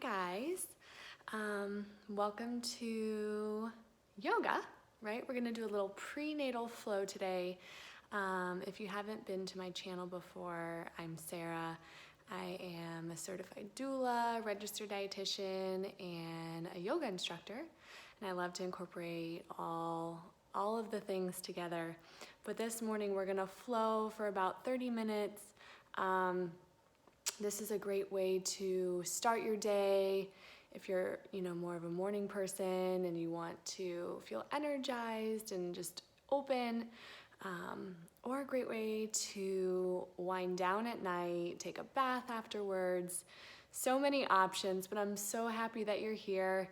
guys. Welcome to yoga, right? We're gonna do a little prenatal flow today. If you haven't been to my channel before, I'm Sarah. I am a certified doula, registered dietitian, and a yoga instructor. And I love to incorporate all of the things together. But this morning we're gonna flow for about 30 minutes. This is a great way to start your day if you're, more of a morning person and you want to feel energized and just open, or a great way to wind down at night, take a bath afterwards. So many options, but I'm so happy that you're here.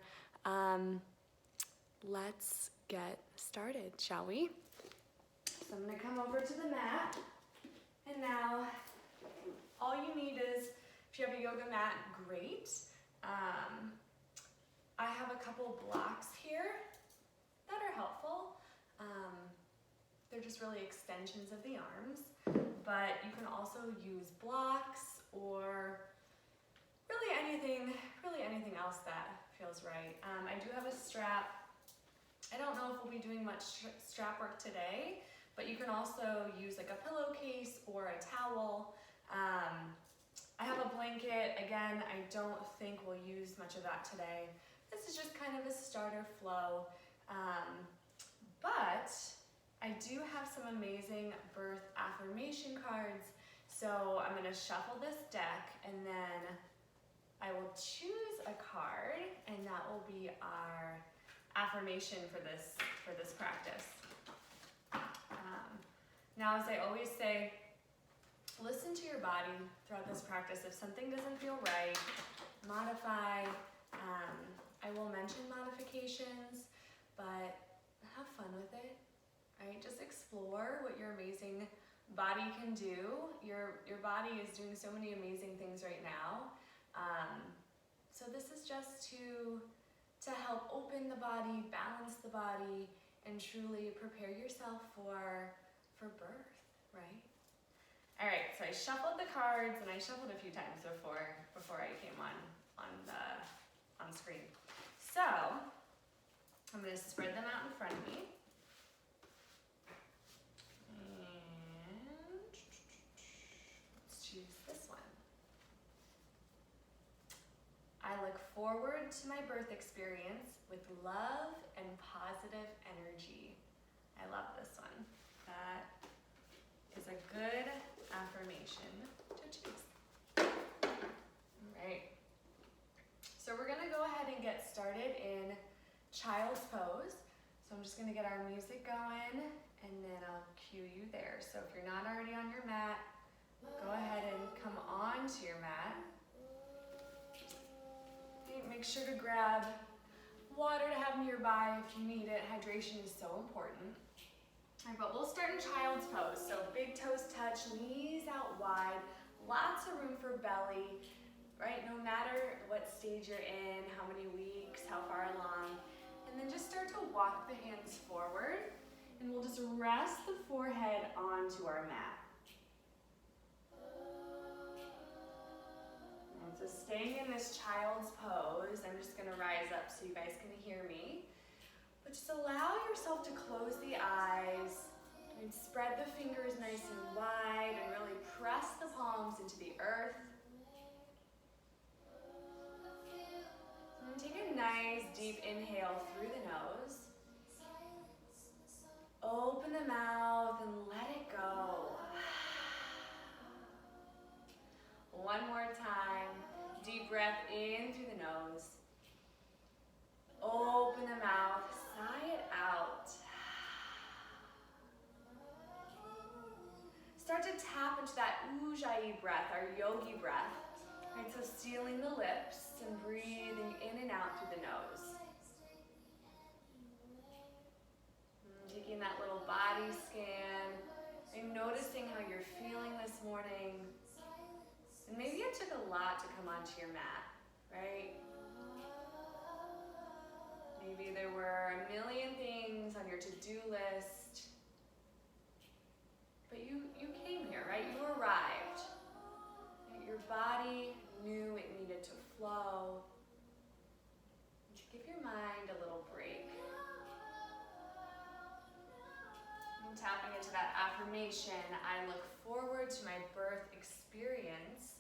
Let's get started, shall we? So I'm gonna come over to the mat, and now all you need is, if you have a yoga mat, great. I have a couple blocks here that are helpful. They're just really extensions of the arms, but you can also use blocks or really anything else that feels right. I do have a strap. I don't know if we'll be doing much strap work today, but you can also use like a pillowcase or a towel. I have a blanket. Again, I don't think we'll use much of that today. This is just kind of a starter flow. But I do have some amazing birth affirmation cards. So I'm gonna shuffle this deck and then I will choose a card, and that will be our affirmation for this practice. Now, as I always say, listen to your body throughout this practice. If something doesn't feel right, modify. I will mention modifications, but have fun with it, right? Just explore what your amazing body can do. Your body is doing so many amazing things right now. So this is just to help open the body, balance the body, and truly prepare yourself for birth, right? All right, so I shuffled the cards, and I shuffled a few times before I came on screen. So I'm going to spread them out in front of me. And let's choose this one. I look forward to my birth experience with love and positive energy. I love this one. That is a good affirmation to choose. All right. So we're gonna go ahead and get started in child's pose. So I'm just gonna get our music going, and then I'll cue you there. So if you're not already on your mat, go ahead and come onto your mat. Make sure to grab water to have nearby if you need it. Hydration is so important. All right, but we'll start in child's pose. So big toes touch, knees out wide, lots of room for belly, right? No matter what stage you're in, how many weeks, how far along. And then just start to walk the hands forward, and we'll just rest the forehead onto our mat. And so staying in this child's pose, I'm just gonna rise up so you guys can hear me. But just allow yourself to close the eyes and spread the fingers nice and wide and really press the palms into the earth. And take a nice deep inhale through the nose. Open the mouth and let it go. One more time. Deep breath in through the nose. Open the mouth, sigh it out. Start to tap into that ujjayi breath, our yogi breath. Right, so sealing the lips and breathing in and out through the nose. And taking that little body scan and noticing how you're feeling this morning. And maybe it took a lot to come onto your mat, right? Maybe there were a million things on your to-do list, but you came here, right? You arrived. Your body knew it needed to flow. Give your mind a little break. And tapping into that affirmation, I look forward to my birth experience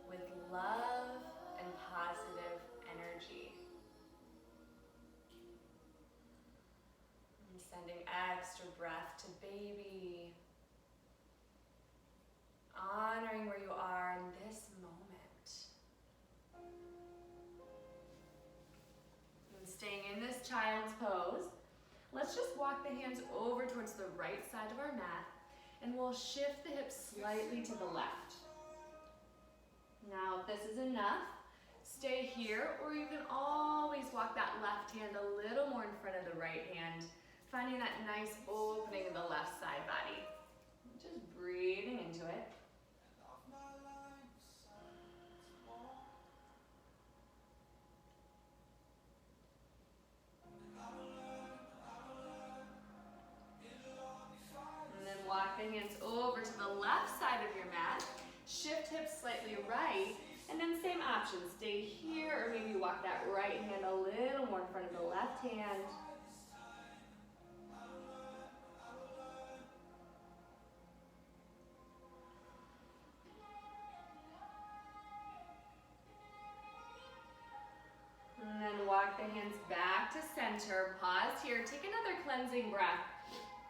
with love and positive energy. And sending extra breath to baby. Honoring where you are in this moment. And staying in this child's pose, let's just walk the hands over towards the right side of our mat, and we'll shift the hips slightly to the left. Now, if this is enough, stay here, or you can always walk that left hand a little more in front of the right hand, finding that nice opening in the left side body. Just breathing into it. Walk the hands over to the left side of your mat, shift hips slightly right, and then same option, stay here, or maybe walk that right hand a little more in front of the left hand. And then walk the hands back to center, pause here, take another cleansing breath.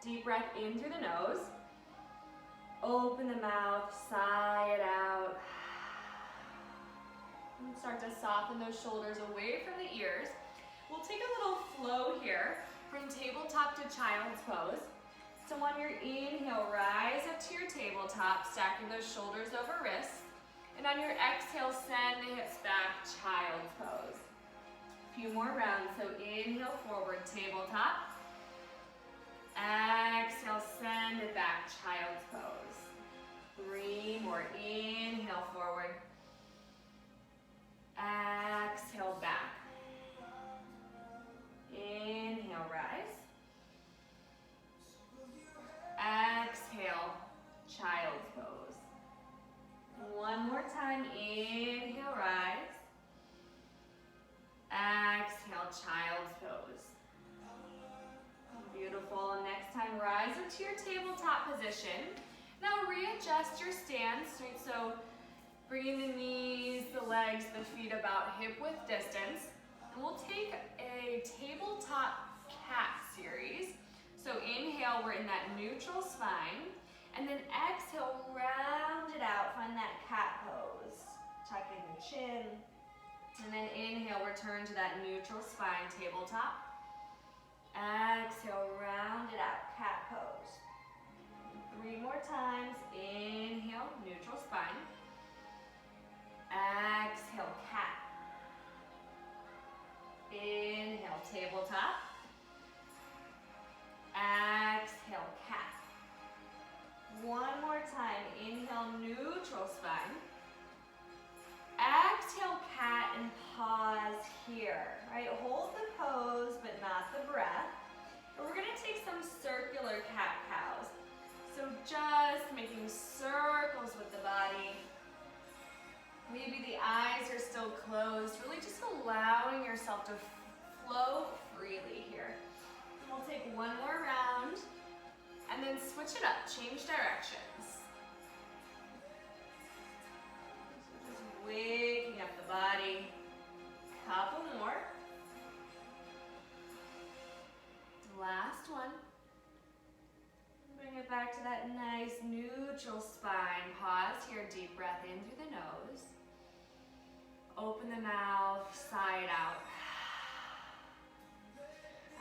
Deep breath in through the nose. Open the mouth, sigh it out. And start to soften those shoulders away from the ears. We'll take a little flow here from tabletop to child's pose. So on your inhale, rise up to your tabletop, stacking those shoulders over wrists. And on your exhale, send the hips back, child's pose. A few more rounds, so inhale forward, tabletop. Exhale, send it back, child's pose. 3 more, inhale forward. Exhale back. Inhale, rise. Exhale, child's pose. One more time, inhale, rise. Exhale, child's pose. Beautiful. Next time, rise up to your tabletop position. Now readjust your stance. So bringing the knees, the legs, the feet about hip width distance. And we'll take a tabletop cat series. So inhale, we're in that neutral spine. And then exhale, round it out. Find that cat pose. Tucking the chin. And then inhale, return to that neutral spine, tabletop. Exhale, round it out, cat pose. 3 more times, inhale, neutral spine. Exhale, cat. Inhale, tabletop. Exhale, cat. One more time, inhale, neutral spine. Exhale, cat, and pause here, right? Hold the pose, but not the breath. And we're gonna take some circular cat-cows. So just making circles with the body. Maybe the eyes are still closed, really just allowing yourself to flow freely here. And we'll take one more round, and then switch it up, change directions. Waking up the body. Couple more. Last one. Bring it back to that nice neutral spine. Pause here, deep breath in through the nose. Open the mouth, sigh it out.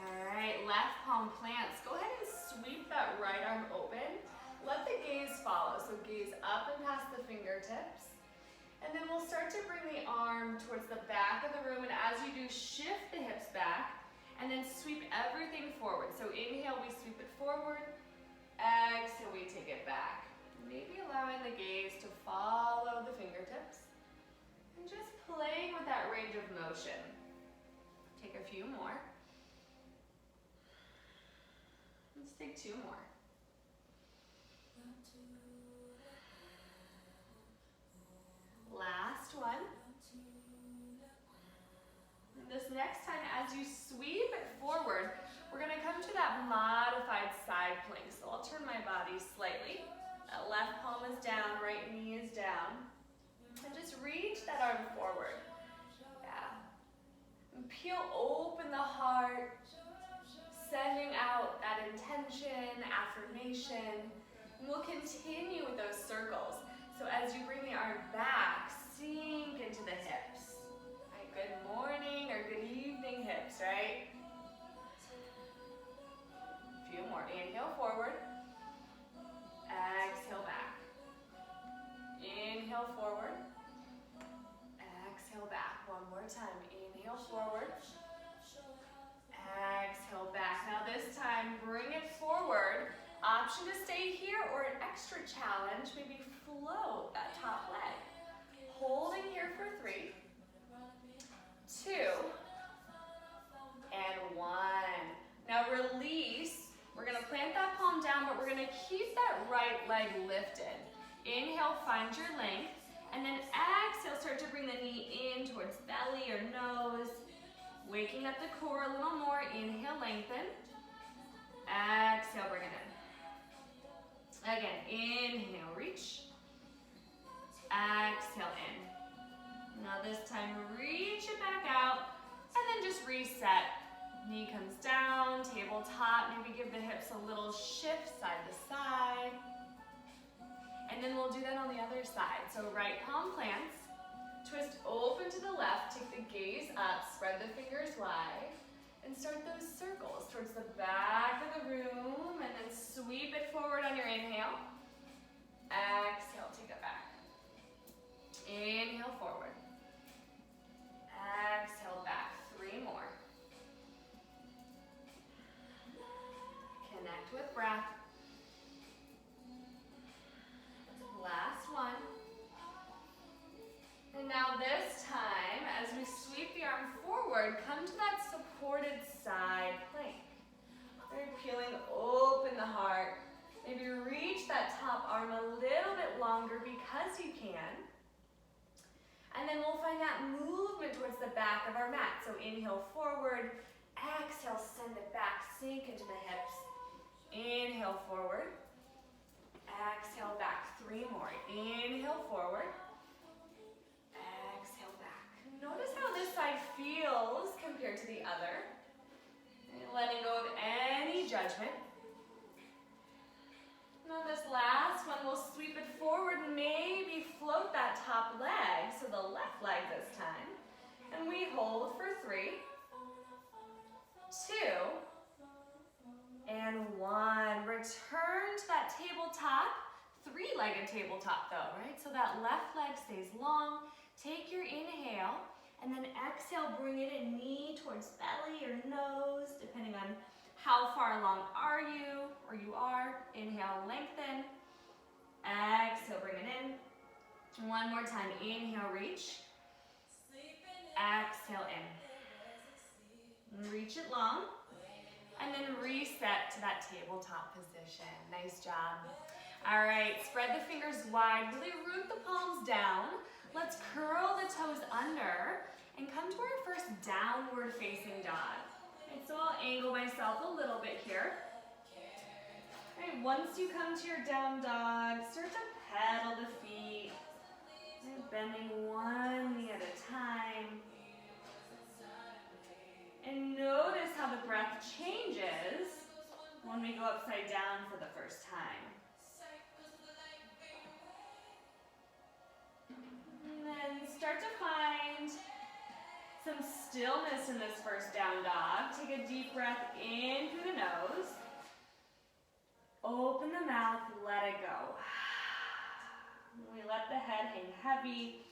All right, left palm plants. Go ahead and sweep that right arm open. Let the gaze follow, so gaze up and past the fingertips. And then we'll start to bring the arm towards the back of the room, and as you do, shift the hips back, and then sweep everything forward. So inhale, we sweep it forward. Exhale, we take it back. Maybe allowing the gaze to follow the fingertips, and just playing with that range of motion. Take a few more. Let's take 2 more. Last one. And this next time, as you sweep it forward, we're gonna come to that modified side plank. So I'll turn my body slightly. That left palm is down, right knee is down. And just reach that arm forward. Yeah. And peel open the heart, sending out that intention, affirmation. And we'll continue with those circles. So as you bring the arm back, sink into the hips. Right, good morning or good evening hips, right? A few more. Inhale forward. Exhale back. Inhale forward. Exhale back. One more time. Inhale forward. Exhale back. Now this time, bring it forward. Option to stay here or an extra challenge, maybe float that top leg. Holding here for 3, 2, and 1. Now release. We're gonna plant that palm down, but we're gonna keep that right leg lifted. Inhale, find your length, and then exhale, start to bring the knee in towards belly or nose. Waking up the core a little more. Inhale, lengthen. Exhale, bring it in. Again, inhale, reach. Exhale, in. Now this time, reach it back out, and then just reset. Knee comes down, tabletop. Maybe give the hips a little shift side to side. And then we'll do that on the other side. So right palm plants, twist open to the left, take the gaze up, spread the fingers wide, and start those circles towards the back of the room, and then sweep it forward on your inhale. Exhale, take it back. Inhale forward. Exhale back. 3 more. Connect with breath. Last one. And now this time, as we sweep the arm forward, come to that supported side plank. We're peeling open the heart. Maybe reach that top arm a little bit longer because you can. And then we'll find that movement towards the back of our mat. So inhale forward, exhale, send it back, sink into the hips. Inhale forward, exhale back. 3 more. Inhale forward, exhale back. Notice how this side feels compared to the other. And letting go of any judgment. And on this last one, we'll sweep it forward, maybe float that top leg, so the left leg this time. And we hold for 3, 2, and 1. Return to that tabletop, 3-legged tabletop though, right? So that left leg stays long. Take your inhale, and then exhale, bring it in, knee towards belly or nose, depending on how far along are you, or you are. Inhale, lengthen. Exhale, bring it in. 1 more time. Inhale, reach. Exhale, in. Reach it long. And then reset to that tabletop position. Nice job. All right, spread the fingers wide. Really root the palms down. Let's curl the toes under and come to our first downward facing dog. And so I'll angle myself a little bit here. All right, once you come to your down dog, start to pedal the feet. And bending one knee at a time. And notice how the breath changes when we go upside down for the first time. And then start to find some stillness in this first down dog. Take a deep breath in through the nose. Open the mouth, let it go. We let the head hang heavy.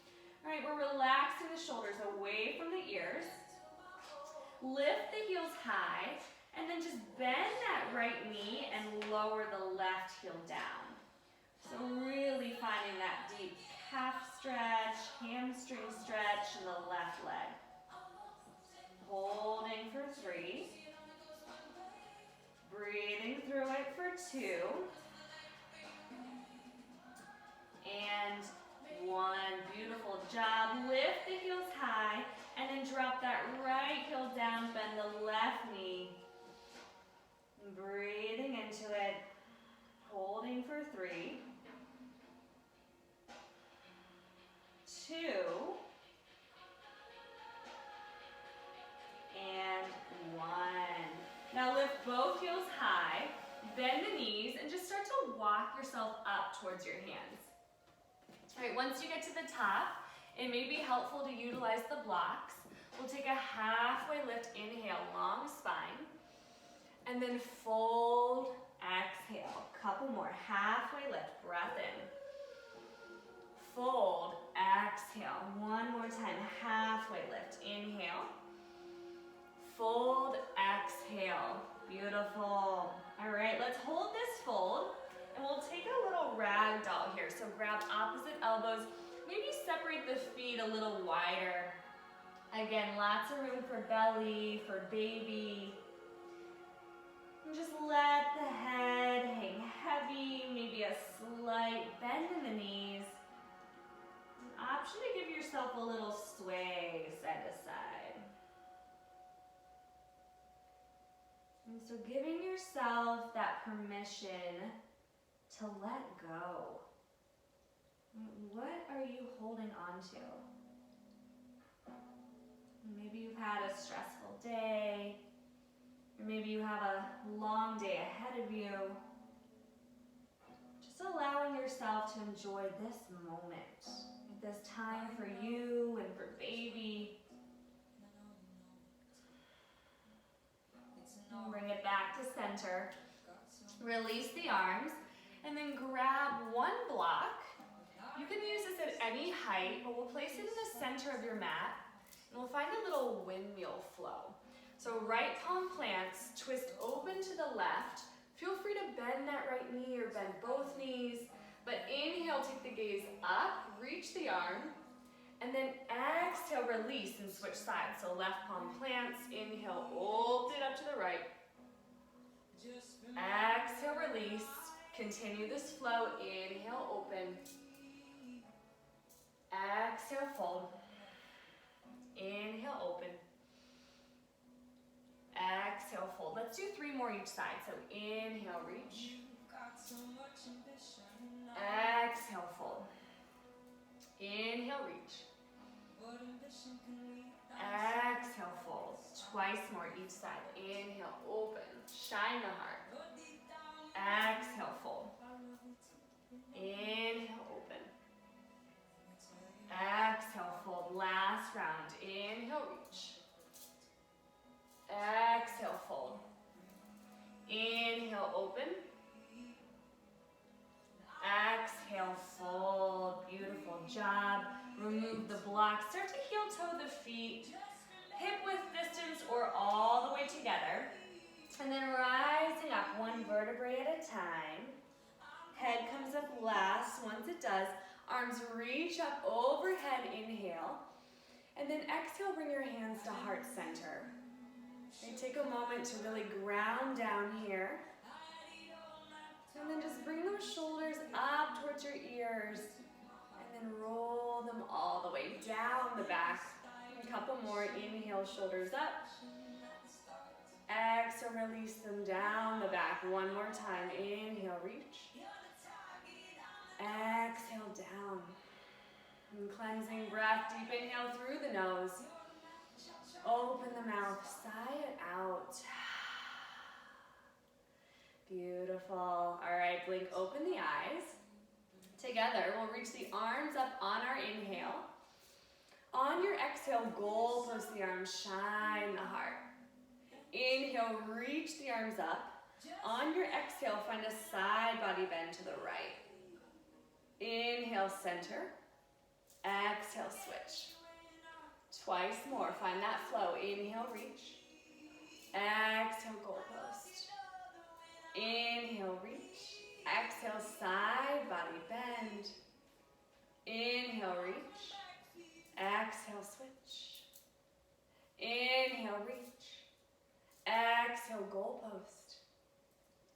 All right, we're relaxing the shoulders away from the ears. Lift the heels high, and then just bend that right knee and lower the left heel down. So really finding that deep calf stretch, hamstring stretch in the left leg. Holding for 3. Breathing through it for 2. And 1. Beautiful job. Lift the heels high, and then drop that right heel Breathing into it, holding for 3, 2, and 1. Now lift both heels high, bend the knees, and just start to walk yourself up towards your hands. All right, once you get to the top, it may be helpful to utilize the blocks. We'll take a halfway lift, inhale, long spine, and then fold, exhale. Couple more, halfway lift, breath in. Fold, exhale. One more time, halfway lift, inhale. Fold, exhale. Beautiful. All right, let's hold this fold, and we'll take a little rag doll here. So grab opposite elbows, maybe separate the feet a little wider. Again, lots of room for belly, for baby. And just let the head hang heavy, maybe a slight bend in the knees. An option to give yourself a little sway side to side. And so giving yourself that permission to let go. What are you holding on to? Maybe you've had a stressful day, or maybe you have a long day ahead of you. Just allowing yourself to enjoy this moment, this time for you and for baby. Bring it back to center. Release the arms, and then grab one block. You can use this at any height, but we'll place it in the center of your mat, and we'll find a little windmill flow. So right palm plants, twist open to the left. Feel free to bend that right knee or bend both knees, but inhale, take the gaze up, reach the arm, and then exhale, release and switch sides. So left palm plants, inhale, open it up to the right. Exhale, release, continue this flow, inhale, open. Exhale, fold. Inhale, open. Exhale, fold. Let's do 3 more each side. So inhale, reach. Exhale, fold. Inhale, reach. Exhale, fold. Twice more each side. Inhale, open. Shine the heart. Exhale, fold. Inhale, open. Exhale, fold. Last round. Inhale, reach. Exhale, fold. Inhale, open. Exhale, fold. Beautiful job. Remove the block. Start to heel toe the feet, hip width distance or all the way together. And then rising up one vertebrae at a time. Head comes up last. Once it does, arms reach up overhead, inhale. And then exhale, bring your hands to heart center. And take a moment to really ground down here. And then just bring those shoulders up towards your ears. And then roll them all the way down the back. A couple more. Inhale, shoulders up. Exhale, release them down the back. One more time. Inhale, reach. Exhale, down. And cleansing breath. Deep inhale through the nose. Open the mouth. Sigh it out. Beautiful. All right, blink open the eyes. Together, we'll reach the arms up on our inhale. On your exhale, goalpost the arms, shine the heart. Inhale, reach the arms up. On your exhale, find a side body bend to the right. Inhale, center. Exhale, switch. Twice more, find that flow. Inhale, reach. Exhale, goalpost. Inhale, reach. Exhale, side body bend. Inhale, reach. Exhale, switch. Inhale, reach. Exhale, goalpost.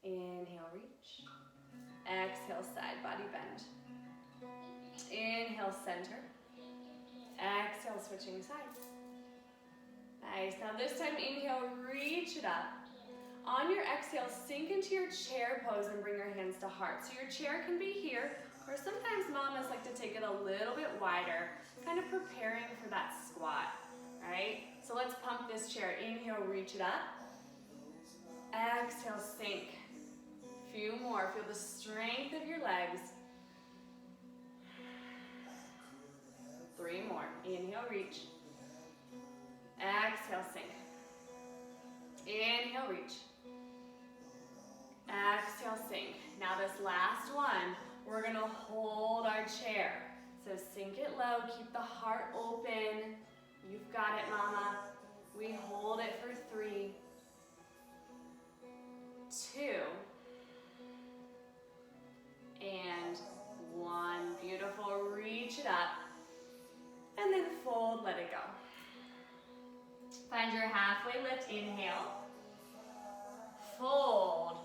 Inhale, reach. Exhale, side body bend. Inhale, center. Exhale, switching sides. Nice. Now this time, inhale, reach it up. On your exhale, sink into your chair pose and bring your hands to heart. So your chair can be here, or sometimes mamas like to take it a little bit wider, kind of preparing for that squat, right? So let's pump this chair. Inhale, reach it up. Exhale, sink. Few more. Feel the strength of your legs. 3 more. Inhale, reach. Exhale, sink. Inhale, reach. Exhale, sink. Now this last one, we're gonna hold our chair. So sink it low, keep the heart open. You've got it, mama. We hold it for 3, 2, and 1. Beautiful, reach it up. And then fold, let it go. Find your halfway lift, inhale. Fold,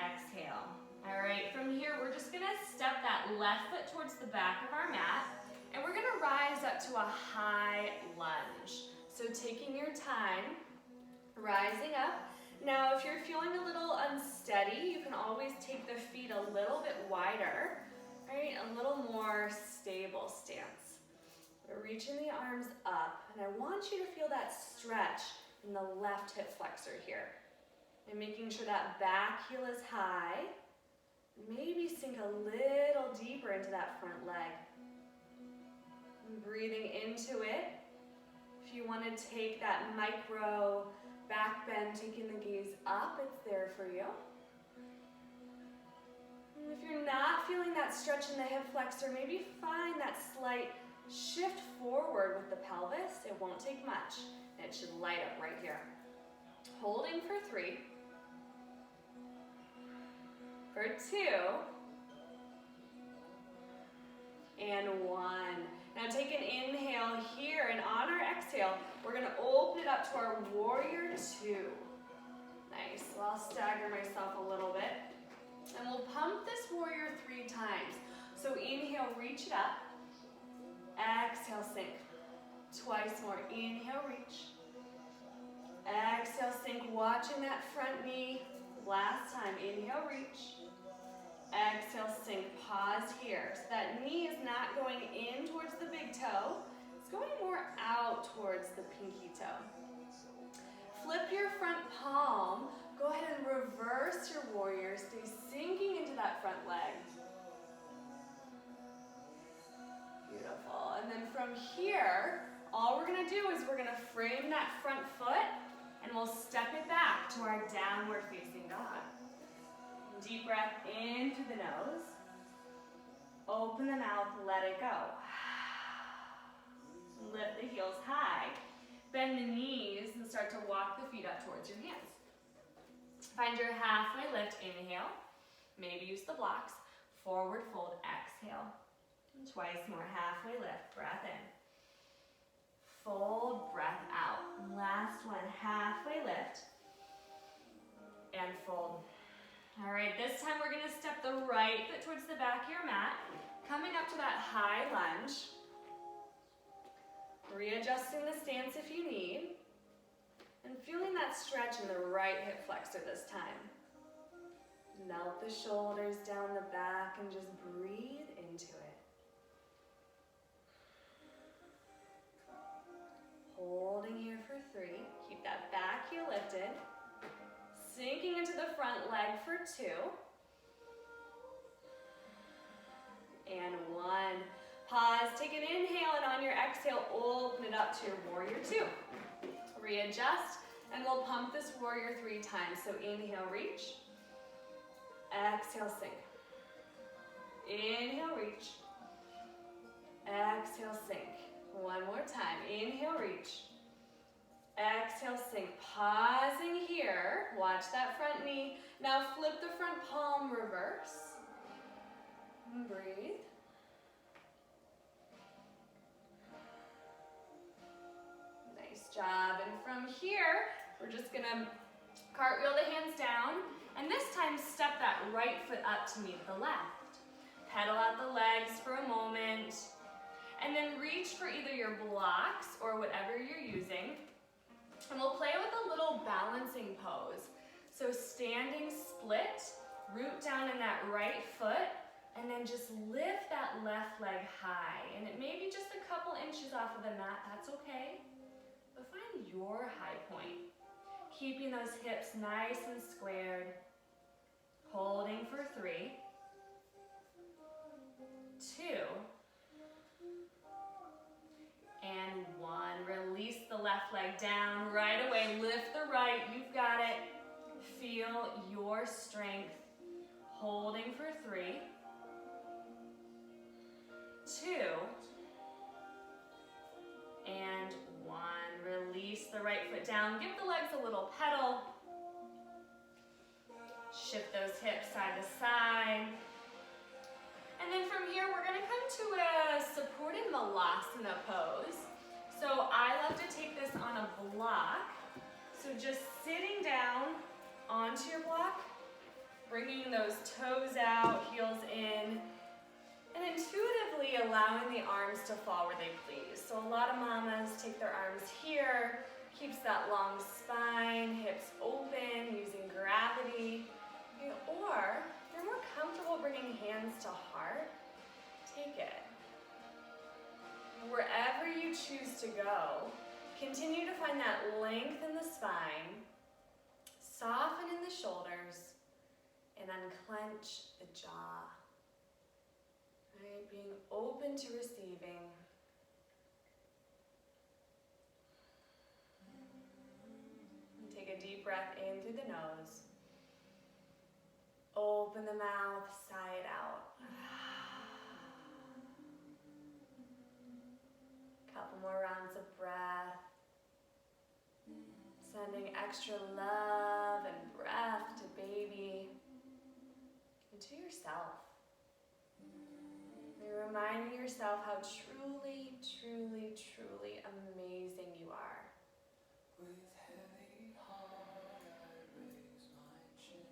exhale. All right, from here, we're just gonna step that left foot towards the back of our mat, and we're gonna rise up to a high lunge. So taking your time, rising up. Now, if you're feeling a little unsteady, you can always take the feet a little bit wider, right? A little more stable stance. We're reaching the arms up, and I want you to feel that stretch in the left hip flexor here. And making sure that back heel is high. Maybe sink a little deeper into that front leg. And breathing into it. If you want to take that micro back bend, taking the gaze up, it's there for you. And if you're not feeling that stretch in the hip flexor, maybe find that slight shift forward with the pelvis. It won't take much. It should light up right here. Holding for 3, for 2, and 1. Now take an inhale here, and on our exhale, we're gonna open it up to our warrior 2. Nice, so I'll stagger myself a little bit. And we'll pump this warrior 3 times. So inhale, reach it up. Exhale, sink. Twice more. Inhale, reach. Exhale, sink. Watching that front knee. Last time. Inhale, reach. Exhale, sink. Pause here. So that knee is not going in towards the big toe. It's going more out towards the pinky toe. Flip your front palm. Go ahead and reverse your warrior. Stay sinking into that front leg. Beautiful. And then from here, all we're gonna do is we're gonna frame that front foot and we'll step it back to our downward facing dog. Deep breath into the nose. Open the mouth, let it go. Lift the heels high. Bend the knees and start to walk the feet up towards your hands. Find your halfway lift, inhale. Maybe use the blocks. Forward fold, exhale. And twice more, halfway lift, breath in. Fold, breath out. Last one, halfway lift. And fold. All right, this time we're gonna step the right foot towards the back of your mat, coming up to that high lunge. Readjusting the stance if you need. And feeling that stretch in the right hip flexor this time. Melt the shoulders down the back and just breathe into it. Holding here for 3. Keep that back heel lifted. Sinking into the front leg for 2. And 1. Pause, take an inhale, and on your exhale, open it up to your warrior 2. Readjust, and we'll pump this warrior 3 times. So inhale, reach. Exhale, sink. Inhale, reach. Exhale, sink. One more time. Inhale, reach. Exhale, sink. Pausing here. Watch that front knee. Now flip the front palm, reverse. And breathe. Nice job. And from here, we're just gonna cartwheel the hands down. And this time, step that right foot up to meet the left. Pedal out the legs for a moment. And then reach for either your blocks or whatever you're using. And we'll play with a little balancing pose. So So standing split, root down in that right foot, and then just lift that left leg high. And it may be just a couple inches off of the mat, that's okay. But find your high point. Keeping those hips nice and squared. Holding for 3, 2, and 1. Release the left leg down. Right away, lift the right. You've got it. Feel your strength. Holding for 3, 2, and 1. Release the right foot down. Give the legs a little pedal. Shift those hips side to side. And then from here, we're gonna come to a supported Malasana pose. So I love to take this on a block. So just sitting down onto your block, bringing those toes out, heels in, and intuitively allowing the arms to fall where they please. So a lot of mamas take their arms here, keeps that long spine, hips open, using gravity. Or if you're more comfortable bringing hands to heart, take it. Wherever you choose to go, continue to find that length in the spine, soften in the shoulders, and unclench the jaw. Right? Being open to receiving. And take a deep breath in through the nose. Open the mouth, sigh it out. Couple more rounds of breath. Sending extra love and breath to baby and to yourself. You're reminding yourself how truly, truly, truly amazing you are. With heavy heart, I raise my chin.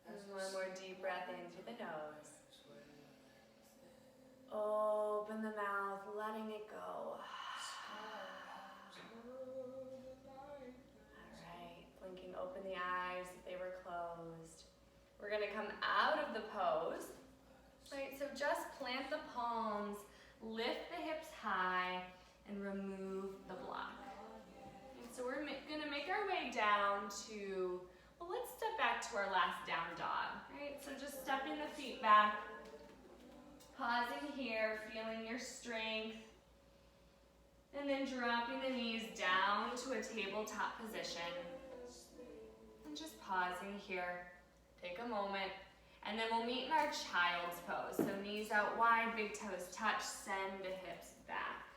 And one more deep breath in through the nose. Open the mouth, letting it go. Alright, blinking open the eyes if they were closed. We're gonna come out of the pose. Right, so just plant the palms, lift the hips high, and remove the block. And so we're gonna make our way down to, well, let's step back to our last down dog, right? So just stepping the feet back, pausing here, feeling your strength, and then dropping the knees down to a tabletop position. And just pausing here, take a moment, and then we'll meet in our child's pose. So knees out wide, big toes touch, send the hips back.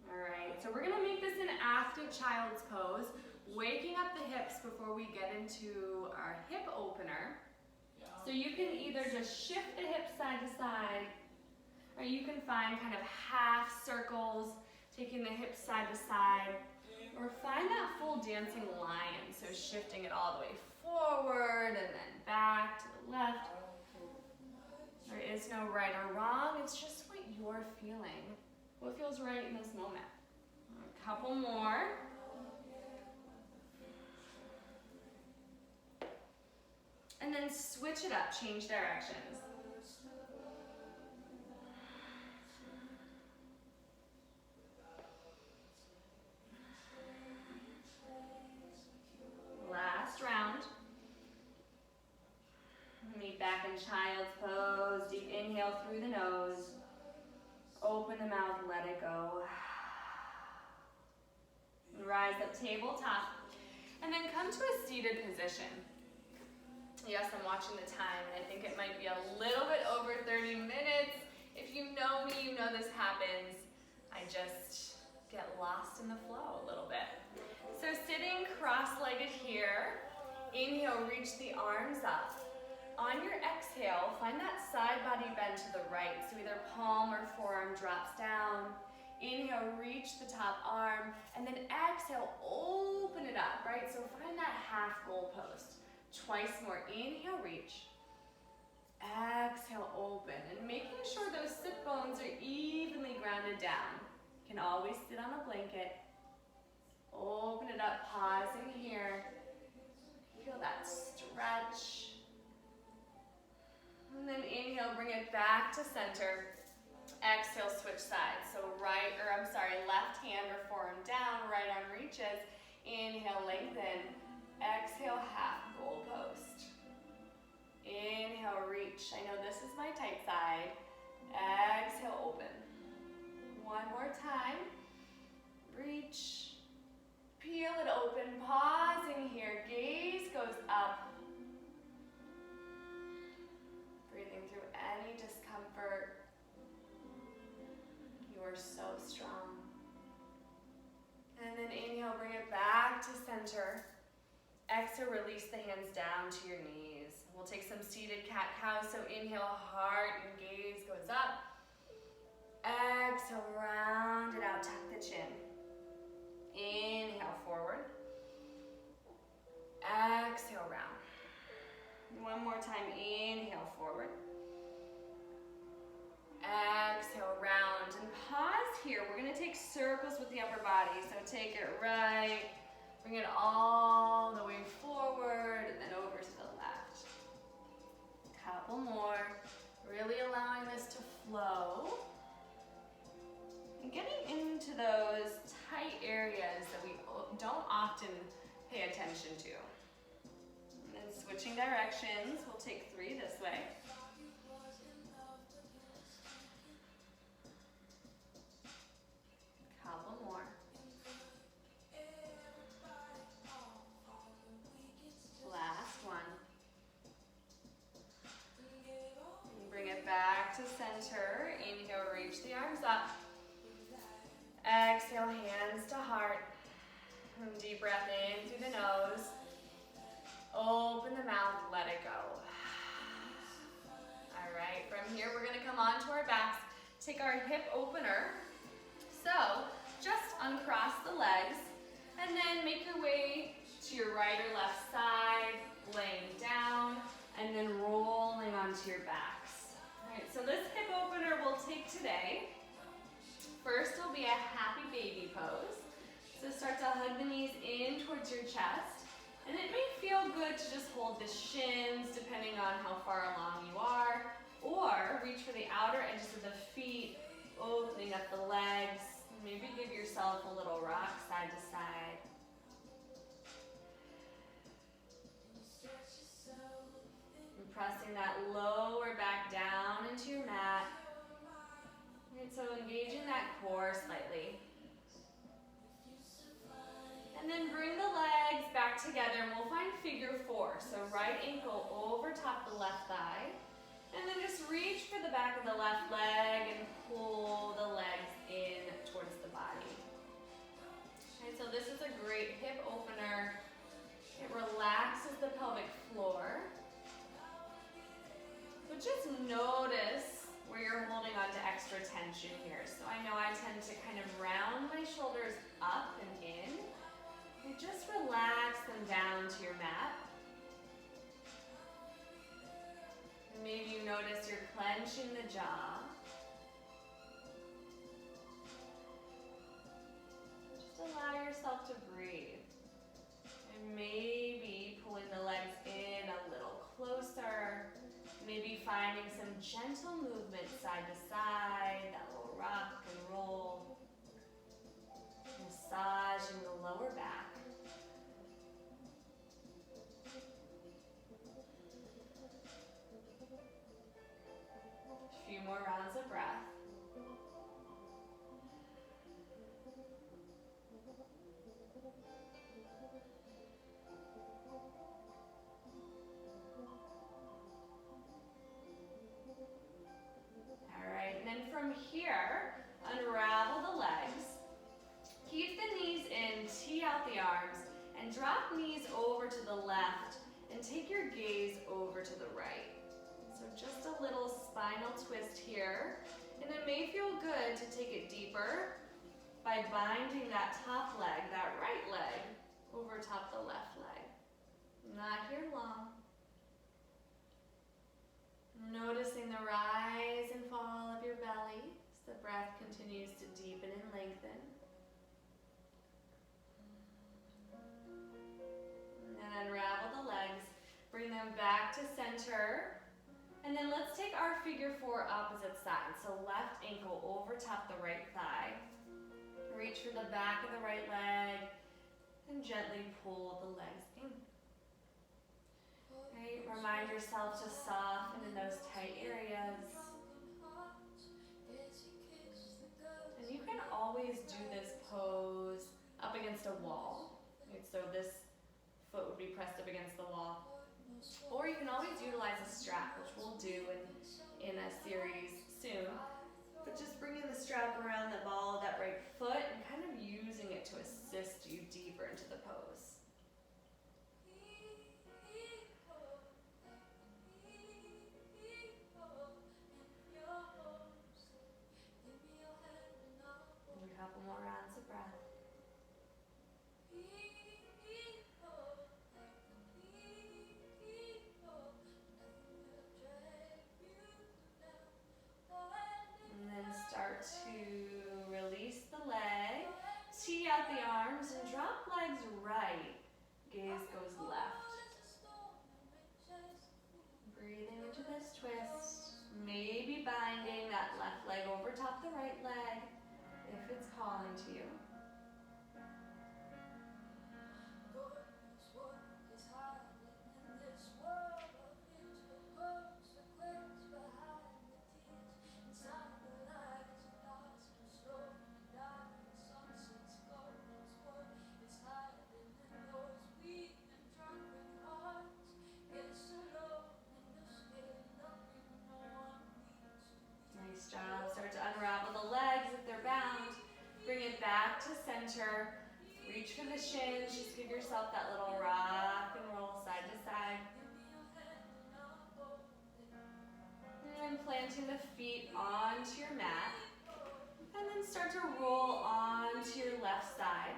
All right, so we're gonna make this an active child's pose, waking up the hips before we get into our hip opener. So you can either just shift the hips side to side, or you can find kind of half circles, taking the hips side to side, or find that full dancing lion, so shifting it all the way forward and then back to the left. There is no right or wrong, it's just what you're feeling, what feels right in this moment. A couple more. And then switch it up, change directions. Last round. Meet back in child's pose. Deep inhale through the nose. Open the mouth, let it go. And rise up tabletop. And then come to a seated position. Yes, I'm watching the time, and I think it might be a little bit over 30 minutes. If you know me, you know this happens. I just get lost in the flow a little bit. So sitting cross-legged here, inhale, reach the arms up. On your exhale, find that side body bend to the right, so either palm or forearm drops down. Inhale, reach the top arm, and then exhale, open it up, right? So find that half goalpost. Twice more, inhale, reach. Exhale, open, and making sure those sit bones are evenly grounded down. You can always sit on a blanket Open it up, pausing here. Feel that stretch. And then inhale, bring it back to center. Exhale, switch sides. So left hand or forearm down, right arm reaches. Inhale, lengthen. Exhale, half goalpost. Inhale, reach. I know this is my tight side. Exhale, open. One more time. Reach. Peel it open, pausing here. Gaze goes up. Breathing through any discomfort. You are so strong. And then inhale, bring it back to center. Exhale, release the hands down to your knees. We'll take some seated cat-cow. So inhale, heart and gaze goes up. Exhale, round it out, tuck the chin. Inhale, forward. Exhale, round. One more time, inhale, forward. Exhale, round. And pause here. We're gonna take circles with the upper body. So take it right, bring it all the way forward, and then over to the left. Couple more. Really allowing this to flow. And getting into those tight areas that we don't often pay attention to. And then switching directions, we'll take 3 this way. Couple more. Last one. And bring it back to center. Inhale, reach the arms up. Exhale, hands to heart. And deep breath in through the nose. Open the mouth, let it go. All right, from here we're gonna come onto our backs. Take our hip opener. So, just uncross the legs and then make your way to your right or left side, laying down, and then rolling onto your backs. All right, so this hip opener we'll take today. First will be a happy baby pose. So start to hug the knees in towards your chest. And it may feel good to just hold the shins depending on how far along you are. Or reach for the outer edges of the feet, opening up the legs. Maybe give yourself a little rock side to side. And pressing that lower back down into your mat. And so engaging that core slightly. And then bring the legs back together and we'll find figure 4. So right ankle over top the left thigh. And then just reach for the back of the left leg and pull the legs in towards the body. Okay, so this is a great hip opener. It relaxes the pelvic floor. So just notice where you're holding on to extra tension here. So I know I tend to kind of round my shoulders up and in. And just relax them down to your mat. And maybe you notice you're clenching the jaw. Just allow yourself to breathe. And maybe pulling the legs in a little closer. Maybe finding some gentle movement side to side, that little rock and roll. Massaging the lower back. A few more rounds of breath. From here, unravel the legs. Keep the knees in, tee out the arms, and drop knees over to the left, and take your gaze over to the right. So just a little spinal twist here, and it may feel good to take it deeper by binding that top leg, that right leg, over top the left leg. Not here long. Noticing the rise and fall of your belly as the breath continues to deepen and lengthen. center. And then let's take our figure 4 opposite side. So left ankle over top the right thigh. Reach for the back of the right leg and gently pull the legs in. Right, remind yourself to soften in those tight areas. And you can always do this pose up against a wall. Right, so this foot would be pressed up against the wall. Or you can always utilize a strap, which we'll do in a series soon. But just bringing the strap around the ball of that right foot and kind of using it to assist you deeper into the pose. And a couple more rounds of breath. And then start to release the leg, tee out the arms, and drop legs right. Gaze goes left. Breathing into this twist. Maybe binding that left leg over top the right leg if it's calling to you. Nice job. Start to unravel the legs if they're bound. Bring it back to center. Reach for the shins. Just give yourself that little rock and roll side to side. And planting the feet onto your mat. And then start to roll onto your left side.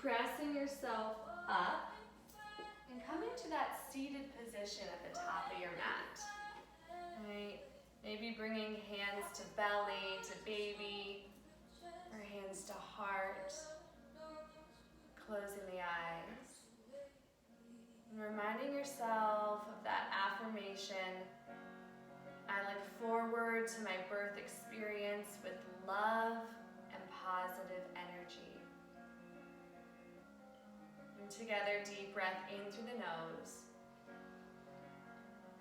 Pressing yourself up. And coming to that seated position at the top of your mat. Right. Maybe bringing hands to belly, to baby, or hands to heart. Closing the eyes. And reminding yourself of that affirmation. I look forward to my birth experience with love and positive energy. And together, deep breath in through the nose.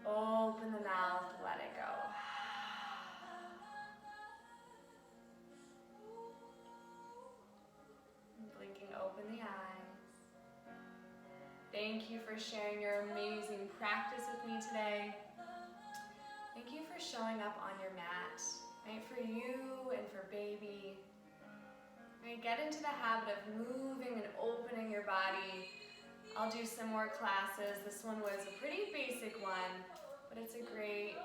Open the mouth, let it go. And blinking open the eyes. Thank you for sharing your amazing practice with me today. Thank you for showing up on your mat, right, for you and for baby. Right, get into the habit of moving and opening your body. I'll do some more classes. This one was a pretty basic one, but it's a great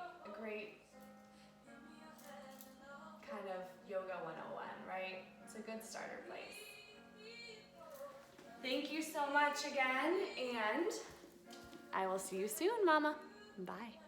kind of yoga 101, right? It's a good starter place. Thank you so much again, and I will see you soon, Mama. Bye.